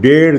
1.5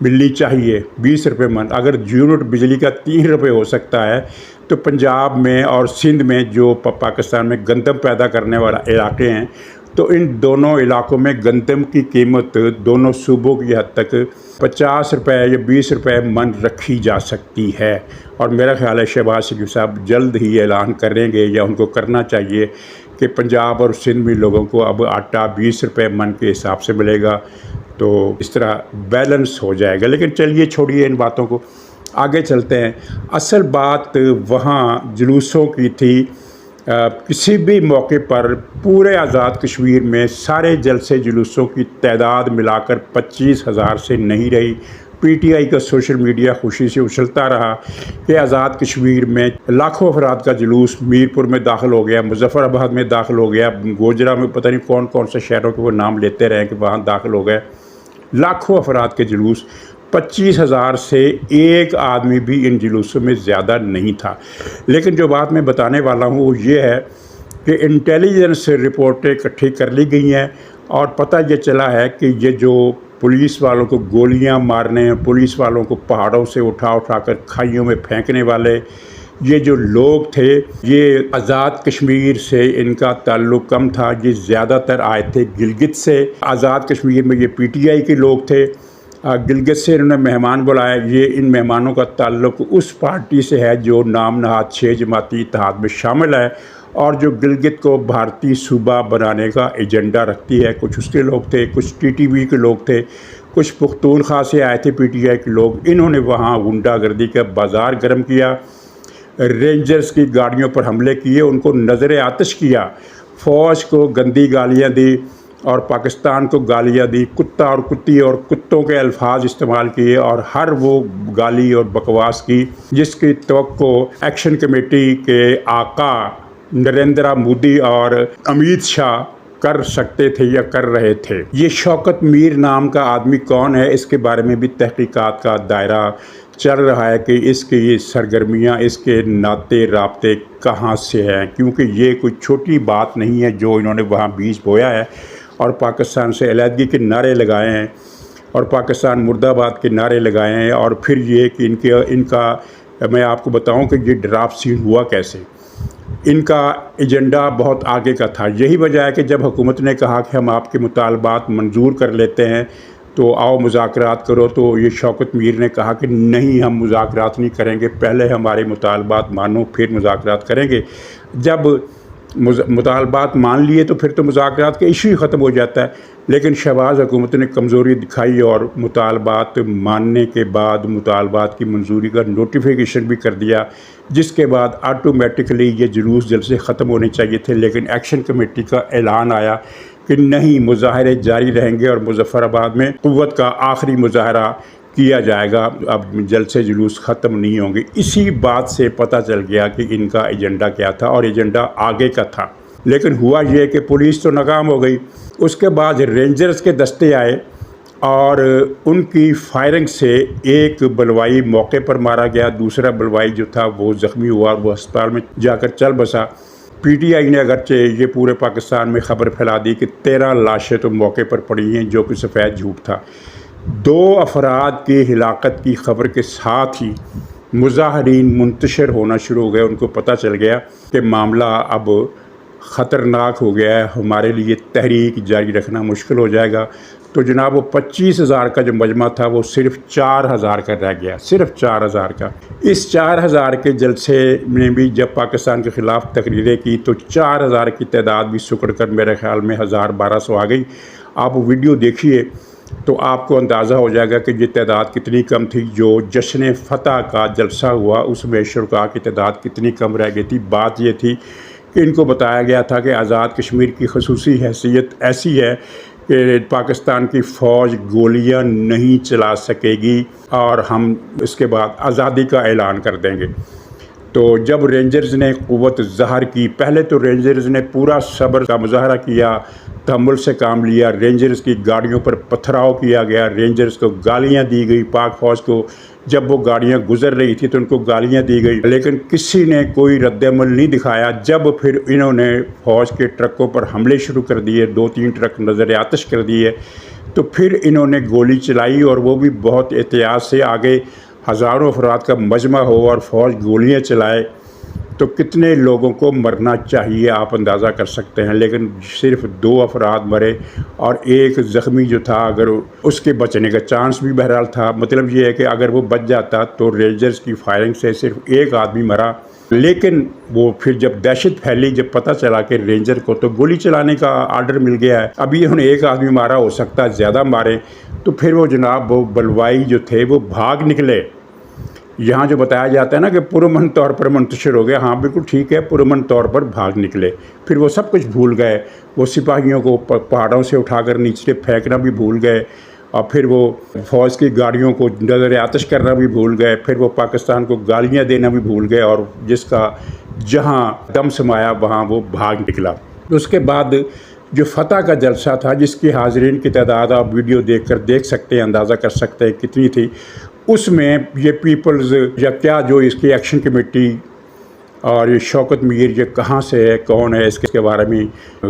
ملنی چاہیے 20 روپے من۔ اگر یونٹ بجلی کا 3 روپے ہو سکتا ہے تو پنجاب میں اور سندھ میں جو پاکستان میں گندم پیدا کرنے والا علاقے ہیں، تو ان دونوں علاقوں میں گندم کی قیمت دونوں صوبوں کی حد تک 50 روپے یا 20 روپے من رکھی جا سکتی ہے۔ اور میرا خیال ہے شہباز شریف صاحب جلد ہی اعلان کریں گے، یا ان کو کرنا چاہیے کہ پنجاب اور سندھ میں لوگوں کو اب آٹا 20 روپے من کے حساب سے ملے گا، تو اس طرح بیلنس ہو جائے گا۔ لیکن چلیے چھوڑیے ان باتوں کو، آگے چلتے ہیں۔ اصل بات وہاں جلوسوں کی تھی۔ کسی بھی موقع پر پورے آزاد کشمیر میں سارے جلسے جلوسوں کی تعداد ملا کر 25,000 سے نہیں رہی۔ پی ٹی آئی کا سوشل میڈیا خوشی سے اچھلتا رہا کہ آزاد کشمیر میں لاکھوں افراد کا جلوس میرپور میں داخل ہو گیا، مظفر آباد میں داخل ہو گیا، گوجرا میں پتہ نہیں کون کون سے شہروں کے وہ نام لیتے رہے کہ وہاں داخل ہو گئے۔ لاکھوں افراد کے جلوس، 25,000 سے ایک آدمی بھی ان جلوسوں میں زیادہ نہیں تھا۔ لیکن جو بات میں بتانے والا ہوں وہ یہ ہے کہ انٹیلیجنس رپورٹیں اکٹھی کر لی گئی ہیں، اور پتہ یہ چلا ہے کہ یہ جو پولیس والوں کو گولیاں مارنے، پولیس والوں کو پہاڑوں سے اٹھا اٹھا کر کھائیوں میں پھینکنے والے یہ جو لوگ تھے، یہ آزاد کشمیر سے ان کا تعلق کم تھا، یہ زیادہ تر آئے تھے گلگت سے۔ آزاد کشمیر میں یہ پی ٹی آئی کے لوگ تھے، گلگت سے انہوں نے مہمان بلائے۔ یہ ان مہمانوں کا تعلق اس پارٹی سے ہے جو نام نہاد 6 جماعتی اتحاد میں شامل ہے، اور جو گلگت کو بھارتی صوبہ بنانے کا ایجنڈا رکھتی ہے۔ کچھ اس کے لوگ تھے، کچھ ٹی ٹی وی کے لوگ تھے، کچھ پختونخوا سے آئے تھے پی ٹی آئی کے لوگ۔ انہوں نے وہاں غنڈہ گردی کا بازار گرم کیا، رینجرز کی گاڑیوں پر حملے کیے، ان کو نظر آتش کیا، فوج کو گندی گالیاں دی اور پاکستان کو گالیاں دی، کتا اور کتی اور کتوں کے الفاظ استعمال کیے، اور ہر وہ گالی اور بکواس کی جس کی توقع ایکشن کمیٹی کے آقا نریندر مودی اور امیت شاہ کر سکتے تھے یا کر رہے تھے۔ یہ شوکت میر نام کا آدمی کون ہے، اس کے بارے میں بھی تحقیقات کا دائرہ چل رہا ہے کہ اس کی یہ سرگرمیاں، اس کے ناطے رابطے کہاں سے ہیں، کیونکہ یہ کوئی چھوٹی بات نہیں ہے جو انہوں نے وہاں بیج بویا ہے، اور پاکستان سے علیحدگی کے نعرے لگائے ہیں، اور پاکستان مرد آباد کے نعرے لگائے ہیں، اور پھر یہ کہ ان کا میں آپ کو بتاؤں کہ یہ ڈرافٹ سین ہوا کیسے۔ ان کا ایجنڈا بہت آگے کا تھا۔ یہی وجہ ہے کہ جب حکومت نے کہا کہ ہم آپ کے مطالبات منظور کر لیتے ہیں تو آؤ مذاکرات کرو، تو یہ شوکت میر نے کہا کہ نہیں، ہم مذاکرات نہیں کریں گے، پہلے ہمارے مطالبات مانو پھر مذاکرات کریں گے۔ جب مطالبات مان لیے تو پھر تو مذاکرات کا ایشو ہی ختم ہو جاتا ہے۔ لیکن شہباز حکومت نے کمزوری دکھائی اور مطالبات ماننے کے بعد مطالبات کی منظوری کا نوٹیفیکیشن بھی کر دیا، جس کے بعد آٹومیٹکلی یہ جلوس جلسے ختم ہونے چاہیے تھے۔ لیکن ایکشن کمیٹی کا اعلان آیا کہ نہیں، مظاہرے جاری رہیں گے، اور مظفر آباد میں قوت کا آخری مظاہرہ کیا جائے گا، اب جلسے جلوس ختم نہیں ہوں گے۔ اسی بات سے پتہ چل گیا کہ ان کا ایجنڈا کیا تھا، اور ایجنڈا آگے کا تھا۔ لیکن ہوا یہ کہ پولیس تو ناکام ہو گئی۔ اس کے بعد رینجرز کے دستے آئے، اور ان کی فائرنگ سے ایک بلوائی موقع پر مارا گیا، دوسرا بلوائی جو تھا وہ زخمی ہوا اور وہ ہسپتال میں جا کر چل بسا۔ پی ٹی آئی نے اگرچہ یہ پورے پاکستان میں خبر پھیلا دی کہ 13 لاشیں تو موقع پر پڑی ہیں، جو کہ سفید جھوٹ تھا۔ 2 افراد کی ہلاکت کی خبر کے ساتھ ہی مظاہرین منتشر ہونا شروع ہو گئے۔ ان کو پتہ چل گیا کہ معاملہ اب خطرناک ہو گیا ہے، ہمارے لیے تحریک جاری رکھنا مشکل ہو جائے گا۔ تو جناب وہ 25,000 کا جو مجمع تھا وہ صرف 4,000 کا رہ گیا، صرف 4,000 کا۔ اس 4,000 کے جلسے میں بھی جب پاکستان کے خلاف تقریریں کی تو 4,000 کی تعداد بھی سکڑ کر میرے خیال میں 1,000-1,200 آ گئی۔ آپ ویڈیو دیکھیے تو آپ کو اندازہ ہو جائے گا کہ یہ تعداد کتنی کم تھی۔ جو جشن فتح کا جلسہ ہوا اس میں شرکاء کی تعداد کتنی کم رہ گئی تھی۔ بات یہ تھی کہ ان کو بتایا گیا تھا کہ آزاد کشمیر کی خصوصی حیثیت ایسی ہے کہ پاکستان کی فوج گولیاں نہیں چلا سکے گی، اور ہم اس کے بعد آزادی کا اعلان کر دیں گے۔ تو جب رینجرز نے قوت ظاہر کی، پہلے تو رینجرز نے پورا صبر کا مظاہرہ کیا، تحمل سے کام لیا، رینجرز کی گاڑیوں پر پتھراؤ کیا گیا، رینجرز کو گالیاں دی گئی، پاک فوج کو جب وہ گاڑیاں گزر رہی تھی تو ان کو گالیاں دی گئی، لیکن کسی نے کوئی رد عمل نہیں دکھایا۔ جب پھر انہوں نے فوج کے ٹرکوں پر حملے شروع کر دیے، 2-3 ٹرک نظر آتش کر دیے، تو پھر انہوں نے گولی چلائی، اور وہ بھی بہت احتیاط سے، آگے ہزاروں افراد کا مجمع ہو اور فوج گولیاں چلائے تو کتنے لوگوں کو مرنا چاہیے آپ اندازہ کر سکتے ہیں، لیکن صرف 2 افراد مرے اور ایک زخمی جو تھا، اگر اس کے بچنے کا چانس بھی بہرحال تھا، مطلب یہ ہے کہ اگر وہ بچ جاتا تو رینجرز کی فائرنگ سے صرف ایک آدمی مرا۔ لیکن وہ پھر جب دہشت پھیلی، جب پتہ چلا کہ رینجر کو تو گولی چلانے کا آرڈر مل گیا ہے، ابھی انہوں نے ایک آدمی مارا، ہو سکتا ہے زیادہ مارے، تو پھر وہ جناب وہ بلوائی جو تھے وہ بھاگ نکلے۔ یہاں جو بتایا جاتا ہے نا کہ پرامن طور پر منتشر ہو گیا، ہاں بالکل ٹھیک ہے، پرامن طور پر بھاگ نکلے، پھر وہ سب کچھ بھول گئے، وہ سپاہیوں کو پہاڑوں سے اٹھا کر نیچے پھینکنا بھی بھول گئے، اور پھر وہ فوج کی گاڑیوں کو نظر آتش کرنا بھی بھول گئے، پھر وہ پاکستان کو گالیاں دینا بھی بھول گئے، اور جس کا جہاں دم سمایا وہاں وہ بھاگ نکلا۔ اس کے بعد جو فتح کا جلسہ تھا، جس کی حاضرین کی تعداد آپ ویڈیو دیکھ کر دیکھ سکتے ہیں، اندازہ کر سکتے ہیں کتنی تھی، اس میں یہ پیپلز یا کیا جو اس کی ایکشن کمیٹی اور یہ شوکت میر یہ کہاں سے ہے، کون ہے، اس کے بارے میں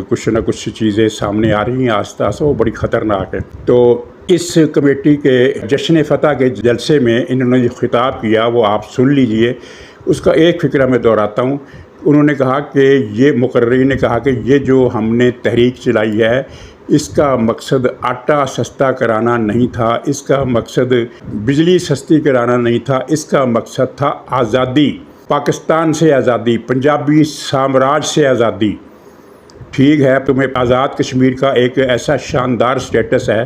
کچھ نہ کچھ چیزیں سامنے آ رہی ہیں آہستہ آہستہ، وہ بڑی خطرناک ہے۔ تو اس کمیٹی کے جشن فتح کے جلسے میں انہوں نے جو خطاب کیا وہ آپ سن لیجئے، اس کا ایک فقرہ میں دہراتا ہوں۔ انہوں نے کہا کہ یہ مقررین نے کہا کہ یہ جو ہم نے تحریک چلائی ہے، اس کا مقصد آٹا سستا کرانا نہیں تھا، اس کا مقصد بجلی سستی کرانا نہیں تھا، اس کا مقصد تھا آزادی، پاکستان سے آزادی، پنجابی سامراج سے آزادی۔ ٹھیک ہے، تمہیں آزاد کشمیر کا ایک ایسا شاندار سٹیٹس ہے،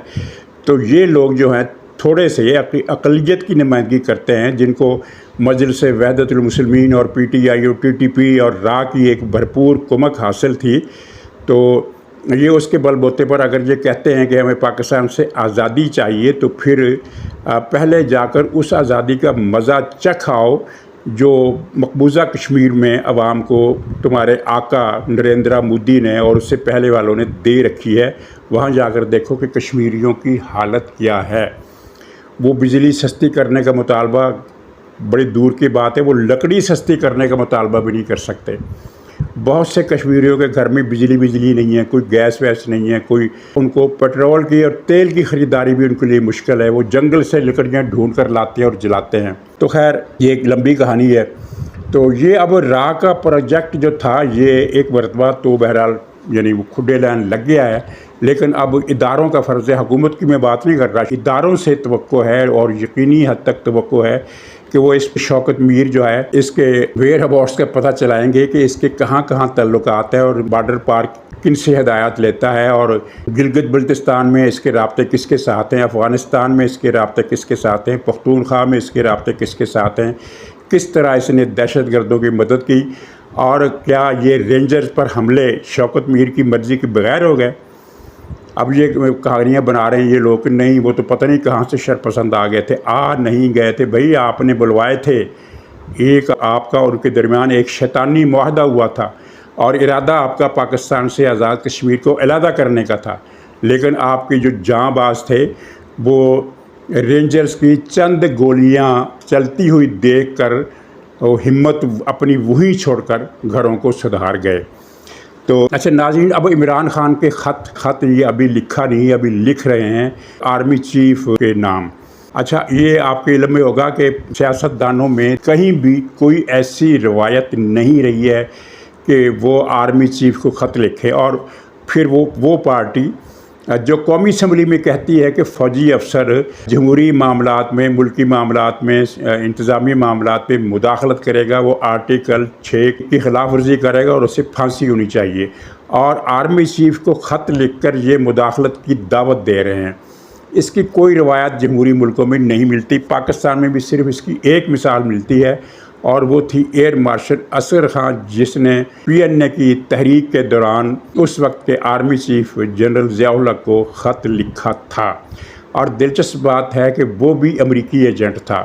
تو یہ لوگ جو ہیں تھوڑے سے اقلیت کی نمائندگی کرتے ہیں، جن کو مجلس وحدت المسلمین اور پی ٹی آئی اور ٹی ٹی پی اور را کی ایک بھرپور کمک حاصل تھی، تو یہ اس کے بل بوتے پر اگر یہ کہتے ہیں کہ ہمیں پاکستان سے آزادی چاہیے، تو پھر پہلے جا کر اس آزادی کا مزہ چکھ آؤ جو مقبوضہ کشمیر میں عوام کو تمہارے آقا نریندرا مودی نے اور اس سے پہلے والوں نے دے رکھی ہے۔ وہاں جا کر دیکھو کہ کشمیریوں کی حالت کیا ہے۔ وہ بجلی سستی کرنے کا مطالبہ بڑی دور کی بات ہے، وہ لکڑی سستی کرنے کا مطالبہ بھی نہیں کر سکتے۔ بہت سے کشمیریوں کے گھر میں بجلی نہیں ہے، کوئی گیس ویس نہیں ہے، کوئی ان کو پیٹرول کی اور تیل کی خریداری بھی ان کے لیے مشکل ہے، وہ جنگل سے لکڑیاں ڈھونڈ کر لاتے ہیں اور جلاتے ہیں۔ تو خیر یہ ایک لمبی کہانی ہے۔ تو یہ اب راہ کا پروجیکٹ جو تھا یہ ایک مرتبہ تو بہرحال یعنی وہ کھڈے لائن لگ گیا ہے، لیکن اب اداروں کا فرض ہے، حکومت کی میں بات نہیں کر رہا، اداروں سے توقع ہے اور یقینی حد تک توقع ہے کہ وہ اس شوکت میر جو ہے اس کے ویئر اباؤٹس کا پتہ چلائیں گے کہ اس کے کہاں کہاں تعلقات ہیں اور بارڈر پار کن سے ہدایات لیتا ہے، اور گلگت بلتستان میں اس کے رابطے کس کے ساتھ ہیں، افغانستان میں اس کے رابطے کس کے ساتھ ہیں، پختونخوا میں اس کے رابطے کس کے ساتھ ہیں، کس طرح اس نے دہشت گردوں کی مدد کی، اور کیا یہ رینجرز پر حملے شوکت میر کی مرضی کے بغیر ہو گئے۔ اب یہ کہانیاں بنا رہے ہیں یہ لوگ، نہیں وہ تو پتہ نہیں کہاں سے شرپسند آ گئے تھے، نہیں گئے تھے بھائی، آپ نے بلوائے تھے، ایک آپ کا اور ان کے درمیان ایک شیطانی معاہدہ ہوا تھا، اور ارادہ آپ کا پاکستان سے آزاد کشمیر کو علیحدہ کرنے کا تھا، لیکن آپ کے جو جاں باز تھے وہ رینجرز کی چند گولیاں چلتی ہوئی دیکھ کر وہ ہمت اپنی وہیں چھوڑ کر گھروں کو سدھار گئے۔ تو اچھا ناظرین، اب عمران خان کے خط یہ ابھی لکھا نہیں، ابھی لکھ رہے ہیں آرمی چیف کے نام۔ اچھا یہ آپ کے علم میں ہوگا کہ سیاست دانوں میں کہیں بھی کوئی ایسی روایت نہیں رہی ہے کہ وہ آرمی چیف کو خط لکھے، اور پھر وہ پارٹی جو قومی اسمبلی میں کہتی ہے کہ فوجی افسر جمہوری معاملات میں، ملکی معاملات میں، انتظامی معاملات میں مداخلت کرے گا، وہ آرٹیکل 6 کی خلاف ورزی کرے گا اور اسے پھانسی ہونی چاہیے، اور آرمی چیف کو خط لکھ کر یہ مداخلت کی دعوت دے رہے ہیں۔ اس کی کوئی روایت جمہوری ملکوں میں نہیں ملتی، پاکستان میں بھی صرف اس کی ایک مثال ملتی ہے، اور وہ تھی ایئر مارشل اصغر خان، جس نے پی این اے کی تحریک کے دوران اس وقت کے آرمی چیف جنرل ضیاء الحق کو خط لکھا تھا۔ اور دلچسپ بات ہے کہ وہ بھی امریکی ایجنٹ تھا،